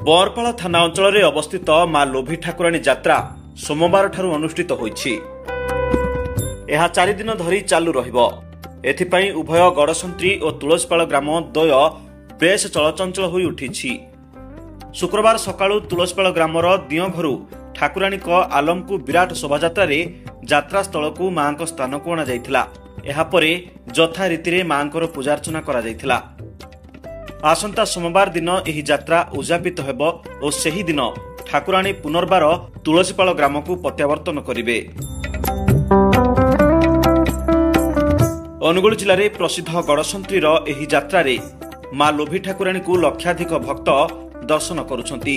बरपाड़ा थाना अंचल अवस्थित मां लोभी ठाकुराणी यात्रा सोमवार ठारू अनुष्ठित होईछि। यह 4 दिन धरी चालू रहिबो। एथिपाई उभय गड़संत्री और तुलसीपाल ग्राम द्वय बेस चलचंचल होई उठिछि। शुक्रवार सकाळु तुलसीपाल ग्रामर दियो घरु ठाकुराणी आलमकु विराट शोभायात्रा यात्रा स्थल को मां स्थान को अणा जाइथिला। एहा परे जथा रीति मांकर पूजार्चना करा जाइथिला। आसंता सोमवार दिन एही यात्रा उद्यापित हेबो और सेही दिन ठाकुराणी पुनर्बार तुलसीपाल ग्राम को प्रत्यावर्तन करिवे। अनुगुल जिले में प्रसिद्ध गड़संत्रीर एही यात्रा रे मां लोभी ठाकुराणी को लक्षाधिक भक्त दर्शन करुछंती।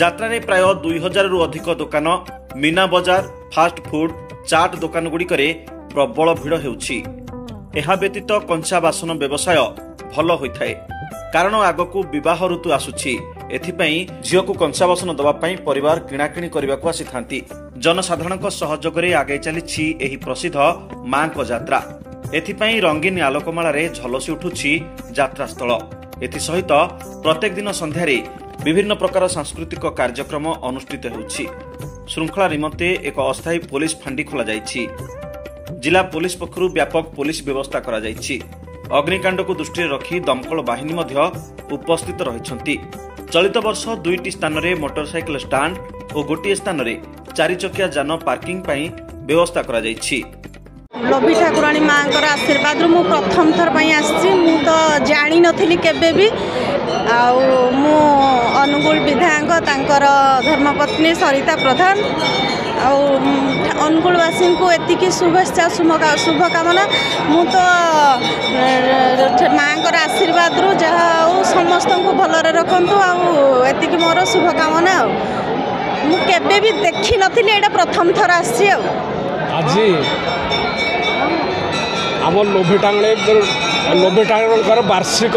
यात्रा रे प्राय 2000 रु अधिक दुकान, मीना बजार, फास्ट फूड, चाट दुकान गुड़िकरे प्रबल भिड़ हेउछि। एहा व्यतीत कंचा बासन व्यवसाय भल होइथाय, कारण आगकू विवाह ऋतु आसुछि। एथिपई झियो को कंचा बासन दबा पई परिवार किणाकिणी करबाकू आसिथांती। जनसाधारणक सहयोगरे आगे चलिछि एही प्रसिद्ध मांक यात्रा। एथिपई रंगीन आलोकमालारे झलसी उठुछि यात्रा स्थल। एथि सहित प्रत्येक दिन संध्यारे विभिन्न प्रकार सांस्कृतिक कार्यक्रम अनुष्ठित हेउछि। श्रृंखला निमंते एक अस्थायी पुलिस फांडी खोला जाइछि। जिला पुलिस पक्षरु व्यापक पुलिस व्यवस्था करा जाइछि। अग्निकांड को दृष्टि रखी दमकल बाहिनी मध्य उपस्थित रहिछंती। चलित वर्ष 2टी स्थान रे मोटरसाइकल स्टांड और गोटे स्थान रे 4 चकिया जान पार्किंग पई व्यवस्था करा जाइछि। लोभी ठाकुराणी मांकर आशीर्वाद मु प्रथम थर पई आछि। मु तो जानि नथिली केबे भी मु अनुगुल विधायक तांकर धर्मपत्नी सरिता प्रधान अनुगुलवासी को एतिकी शुभेच्छा शुभकामना। मु तो मांकर आशीर्वाद रु जहा समस्त को भलरे रखंतु एतिकी मोर शुभकामना। मु केबे भी देखि नथिली, एटा प्रथम थर आछि। आज आम लोभी ठाकुराणीकर वार्षिक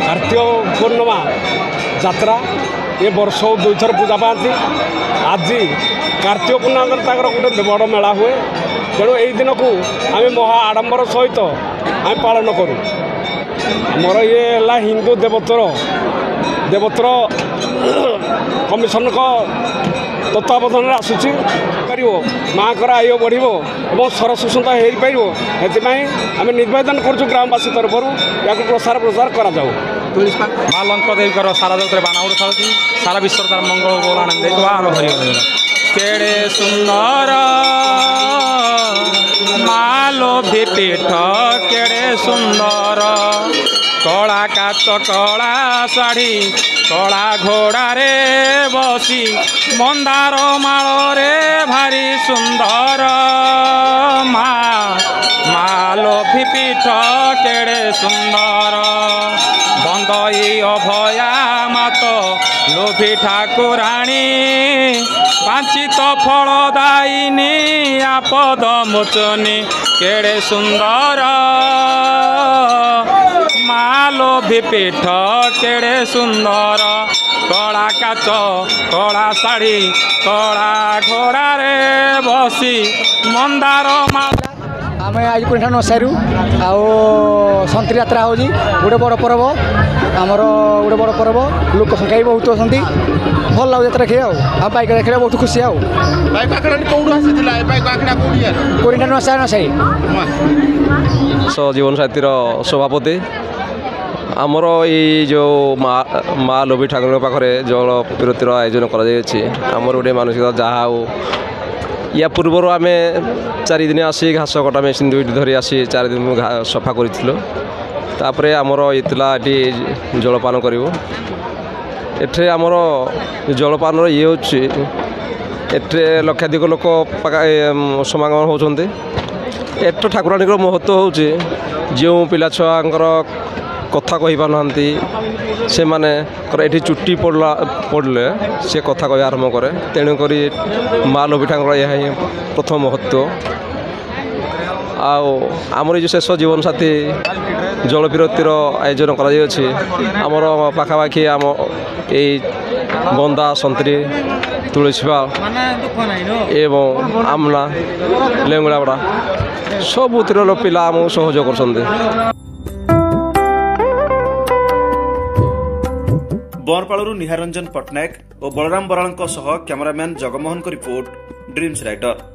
कार्तिक पूर्णिमा यात्रा ये वर्ष 2 थर पूजा पाती। आज कार्तिक पूर्णिमा गोटे बड़ मेला हुए, तेणु यही दिन को आम महा आडंबर सहित आम पालन करूँ। आमर ये है हिंदू देवोत्तर कमिशन तत्वावधान आसूची माँ को आय बढ़ और सरसुसंता हो पार आम निवेदन करूँ ग्रामवासी तरफ या प्रसार करा जाऊ। माँ लंकदेवी सारा जगत बाण उड़ा सारा विश्व तार मंगल बोला केड़े सुंदर माँ लोभी पीठ केड़े सुंदर कला काच कला शाढ़ी कला घोड़ा रे बसी मंदार माल रे भारी सुंदर माँ लोभी पीठ केड़े सुंदर बंदई अभया मात लोभी ठाकुराणी वांछित फलदायिनी आपद मोचनी केड़े सुंदर माँ लोभी पीठ केड़े सुंदर कला काच कला शाढ़ी कला घोड़ा रे बसी मंदार माल। आम आज 9 सारू संतरी यात्रा हो गोटे बड़ पर्व आमर गोटे बड़ पर्व लोक संख्या भी बहुत अच्छा भल लगे यात्रा खेल बाइक खेल बहुत खुशी जीवन साथी सभापति आमर ये जो माँ लोभी ठाकुर पाखे जल विरतिर आयोजन कर गोटे मानसिक जहाँ या पूर्वर आम 4 दिन आसी घास कटा मेसीन 2टी धरी आसी 4 दिन सफा कर आमर ये जलपान कर आमर जलपान ये होटे लक्षाधिक लोक समागम होती। एट ठाकुराणी महत्व हूँ जो पिला छुआर कथा कही पारना से माने ये चुट्टी पड़े से कथा कह आरंभ कै तेणुक माँ लोभी ठाकुर यह प्रथम महत्व। आमर जो शेष जीवन साथी जल विरतिर आयोजन कर पाखापाखि आम यही बंदा संतरी तुलसीपाल एवं आमला लेंगुड़ापड़ा सबुतिर पिला आमको सहयोग कर। बरपालू निहारंजन पट्टनायक और बलराम बराल सह कैमरामैन जगमोहन को report dreams rider.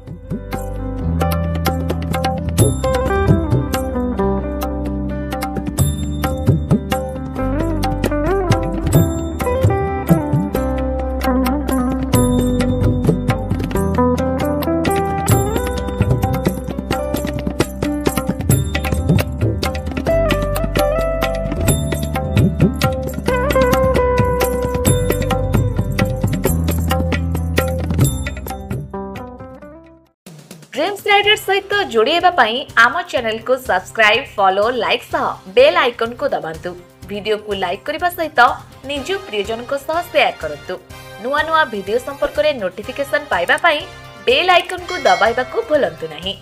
Dreams rider सहित जोड़ेबा पई आम चैनल को सब्सक्राइब फॉलो लाइक सह बेल आइकन को दबांतु। वीडियो को लाइक करने सहित निज प्रियजन को सह शेयर करंतु। नुआ नुआ वीडियो संपर्क में नोटिफिकेशन पाइबा पई बेल आइकन को दबाइबा को भूलंतु नहीं।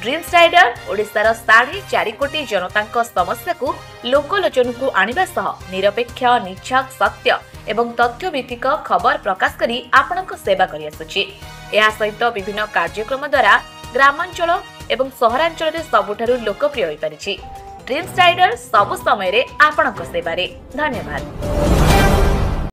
ड्रीम्स राइडर ओडिशार 4.5 कोटी जनता समस्या को लोकलोचन को आनिबा सह निरपेक्ष निछक सत्य एवं तथ्य भित्तिक खबर प्रकाश करी आपनक सेवा करि आसुछि। या सहित विभिन्न कार्यक्रम द्वारा ग्रामांचल एवं सहरांचल रे सबुठारु लोकप्रिय होई परिछि। ड्रीम्स राइडर सब समय रे आपनक सेवा रे धन्यवाद।